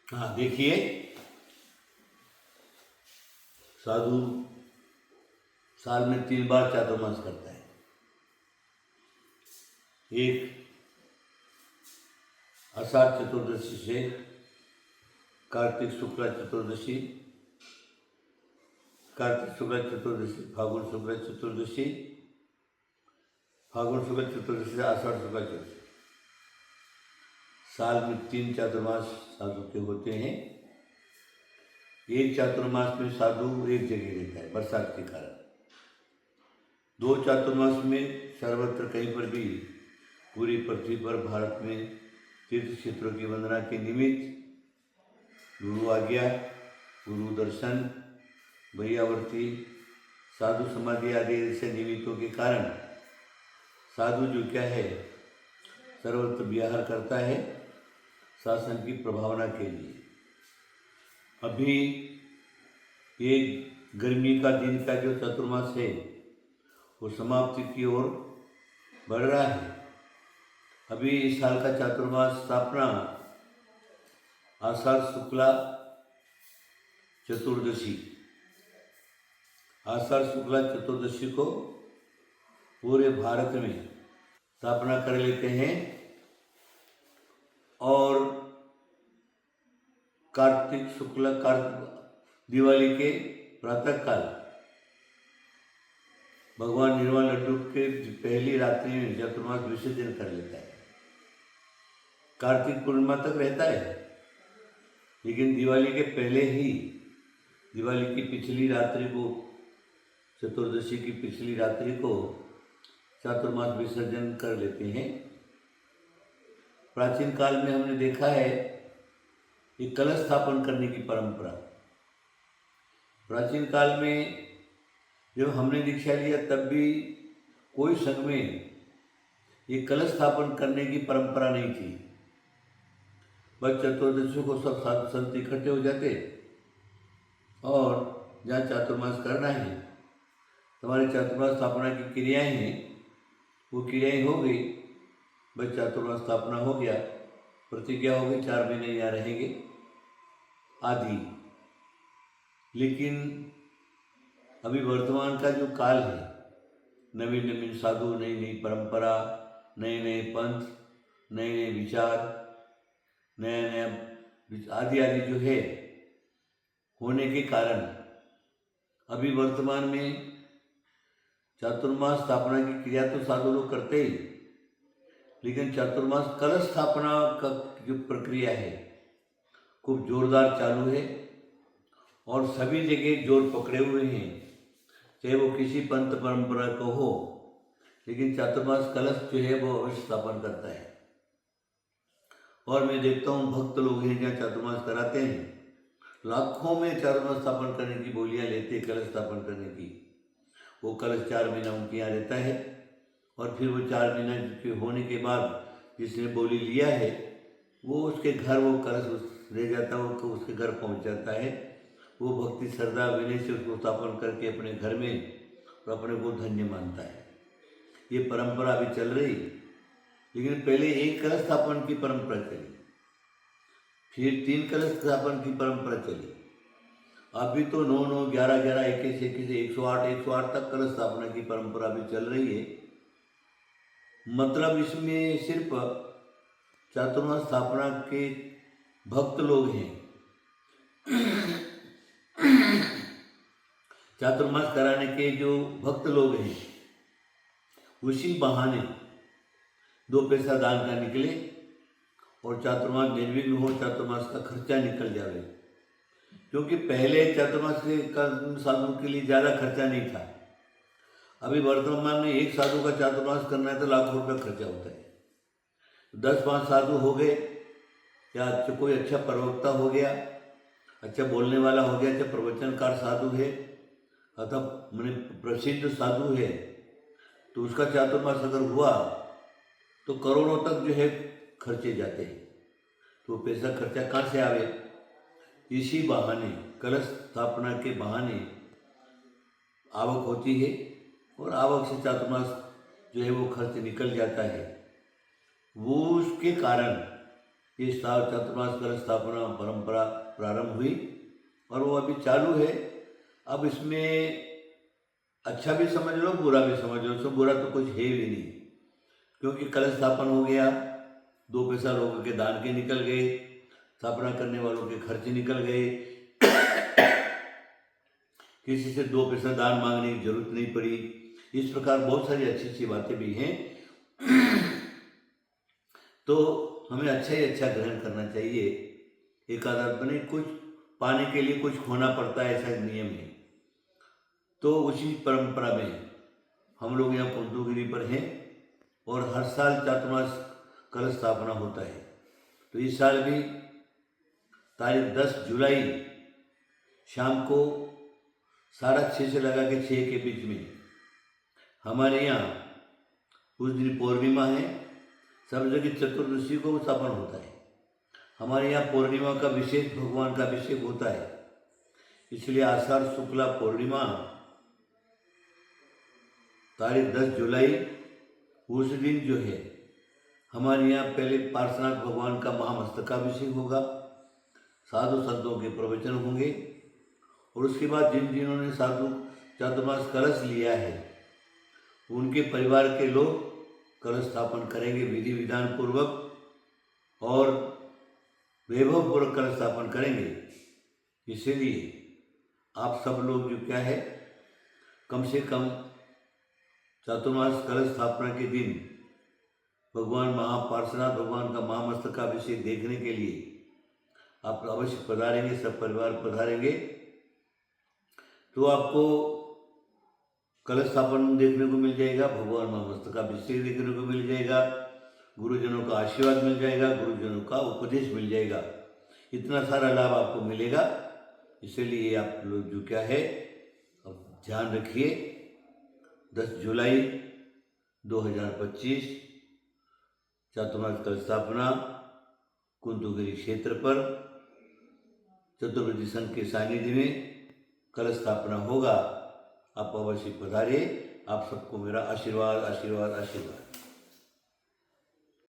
हाँ देखिए, साधु साल में 3 बार चातुर्मास करता है। एक आषाढ़ चतुर्दशी से कार्तिक शुक्ला चतुर्दशी, कार्तिक शुक्ला चतुर्दशी, फागुन शुक्ला चतुर्दशी, फागुन शुक्ल चतुर्दशी से आषाढ़ शुक्ला चतुर्दशी। साल में 3 चातुर्मास साधु के होते हैं। एक चातुर्मास में साधु एक जगह रहता है बरसात के कारण। 2 चातुर्मास में सर्वत्र कहीं पर भी पूरी पृथ्वी पर भारत में तीर्थ क्षेत्रों की वंदना के निमित्त गुरु आज्ञा, गुरु दर्शन, भैयावर्ती, साधु समाधि आदि ऐसे निमित्तों के कारण साधु जो क्या है सर्वत्र विहार करता है शासन की प्रभावना के लिए। अभी ये गर्मी का दिन का जो चातुर्मास है वो समाप्ति की ओर बढ़ रहा है। अभी इस साल का चातुर्मास स्थापना आषाढ़ शुक्ला चतुर्दशी, आषाढ़ शुक्ला चतुर्दशी को पूरे भारत में स्थापना कर लेते हैं और कार्तिक शुक्ला दिवाली के प्रातःकाल भगवान निर्वाण लड्डू के पहली रात्रि में चातुर्मास विसर्जन कर लेता है। कार्तिक पूर्णिमा तक रहता है, लेकिन दिवाली के पहले ही, दिवाली की पिछली रात्रि को, चतुर्दशी की पिछली रात्रि को चातुर्मास विसर्जन कर लेते हैं। प्राचीन काल में हमने देखा है ये कलश स्थापन करने की परंपरा। प्राचीन काल में जब हमने दीक्षा लिया तब भी कोई संघ में ये कलश स्थापन करने की परंपरा नहीं थी। बस चतुर्दशी को सब साधु संत इकट्ठे हो जाते और जहाँ चातुर्मास करना है, तुम्हारे चातुर्मास स्थापना की क्रियाएं हैं, वो क्रियाएं हो गई, बस चातुर्मास स्थापना हो गया, प्रतिज्ञा हो गई 4 महीने यहाँ रहेंगे आदि। लेकिन अभी वर्तमान का जो काल है, नवीन नवीन साधु, नई नई परंपरा, नए नए पंथ, नए नए विचार, नया नया आदि आदि जो है होने के कारण अभी वर्तमान में चातुर्मास स्थापना की क्रिया तो साधु लोग करते ही, लेकिन चातुर्मास कलश स्थापना का जो प्रक्रिया है खूब जोरदार चालू है और सभी जगह जोर पकड़े हुए हैं, चाहे वो किसी पंथ परंपरा को हो, लेकिन चातुर्मास कलश जो है वो अवश्य स्थापन करता है। और मैं देखता हूँ भक्त लोग हैं जहाँ चातुर्मास कराते हैं, लाखों में चातुर्मास स्थापन करने की बोलियाँ लेते, कलश स्थापन करने की। वो कलश 4 महीना उनके यहाँ रहता है और फिर वो 4 महीना के होने के बाद जिसने बोली लिया है वो उसके घर वो कलश रह जाता है, वो उसके घर पहुँच जाता है। वो भक्ति श्रद्धा विनय से उसको स्थापन करके अपने घर में और अपने को धन्य मानता है। ये परंपरा अभी चल रही, लेकिन पहले एक कलश स्थापन की परंपरा चली, फिर 3 कलश स्थापन की परंपरा चली, अभी तो 9, 9, 11, 11, 21, 108 तक कलश स्थापना की परंपरा अभी चल रही है। मतलब इसमें सिर्फ चातुर्मास स्थापना के भक्त लोग हैं, चातुर्मास कराने के जो भक्त लोग हैं उसी बहाने 2 पैसा दान का निकले और चातुर्मास निर्विघ्न हो, चातुर्मास का खर्चा निकल जाए। क्योंकि पहले चातुर्मास का साधु के लिए ज़्यादा खर्चा नहीं था। अभी वर्तमान में एक साधु का चातुर्मास करना है तो लाखों रुपये खर्चा होता है। 10-5 साधु हो गए या कोई अच्छा प्रवक्ता हो गया, अच्छा बोलने वाला हो गया, अच्छा प्रवचनकार साधु है अथवा मैंने प्रसिद्ध साधु है, तो उसका चातुर्मास अगर हुआ तो करोड़ों तक जो है खर्चे जाते हैं। तो पैसा खर्चा कहाँ से आवे? इसी बहाने, कलश स्थापना के बहाने आवक होती है और आवक से चातुर्मास जो है वो खर्च निकल जाता है। वो उसके कारण ये चातुर्मास कलश स्थापना परंपरा प्रारंभ हुई और वो अभी चालू है। अब इसमें अच्छा भी समझ लो, बुरा भी समझ लो, तो बुरा तो कुछ है भी नहीं, क्योंकि कलश स्थापन हो गया, 2 पैसा लोगों के दान के निकल गए, स्थापना करने वालों के खर्च निकल गए, किसी से 2 पैसा दान मांगने की जरूरत नहीं पड़ी। इस प्रकार बहुत सारी अच्छी अच्छी बातें भी हैं। तो हमें अच्छा ही अच्छा ग्रहण करना चाहिए। एक आदत बने, कुछ पाने के लिए कुछ खोना पड़ता है, ऐसा नियम है। तो उसी परंपरा में हम लोग यहाँ कुंतुगिरी पर हैं और हर साल चातुर्मास कलश स्थापना होता है। तो इस साल भी तारीख 10 जुलाई शाम को 6:30 से लगा के 6 के बीच में हमारे यहाँ उस दिन पूर्णिमा है, सब जगह चतुर्दशी को स्थापन होता है। हमारे यहाँ पूर्णिमा का विशेष भगवान का अभिषेक होता है, इसलिए आषाढ़ शुक्ला पूर्णिमा तारीख 10 जुलाई उस दिन जो है हमारे यहाँ पहले पार्श्वनाथ भगवान का महामस्तकाभिषेक होगा, साधु संतों के प्रवचन होंगे और उसके बाद जिन्होंने साधु चातुर्मास कलश लिया है उनके परिवार के लोग कलश स्थापन करेंगे विधि विधान पूर्वक और वैभव पूर्वक कलश स्थापन करेंगे। इसीलिए आप सब लोग जो क्या है कम से कम चातुर्मास कलश स्थापना के दिन भगवान महापार्श्वनाथ भगवान का महामस्तकाभिषेक देखने के लिए आप अवश्य पधारेंगे, सब परिवार पधारेंगे। तो आपको कलश स्थापन देखने को मिल जाएगा, भगवान महामस्तकाभिषेक देखने को मिल जाएगा, गुरुजनों का आशीर्वाद मिल जाएगा, गुरुजनों का उपदेश मिल जाएगा, इतना सारा लाभ आपको मिलेगा। इसलिए आप लोग जो क्या है अब ध्यान रखिए, 10 जुलाई 2025 चातुर्मास कलश स्थापना कुंतुगिरी क्षेत्र पर चतुर्वेदी संघ के सानिध्य में कलश स्थापना होगा। आप अवश्य पधारिए। आप सबको मेरा आशीर्वाद आशीर्वाद आशीर्वाद।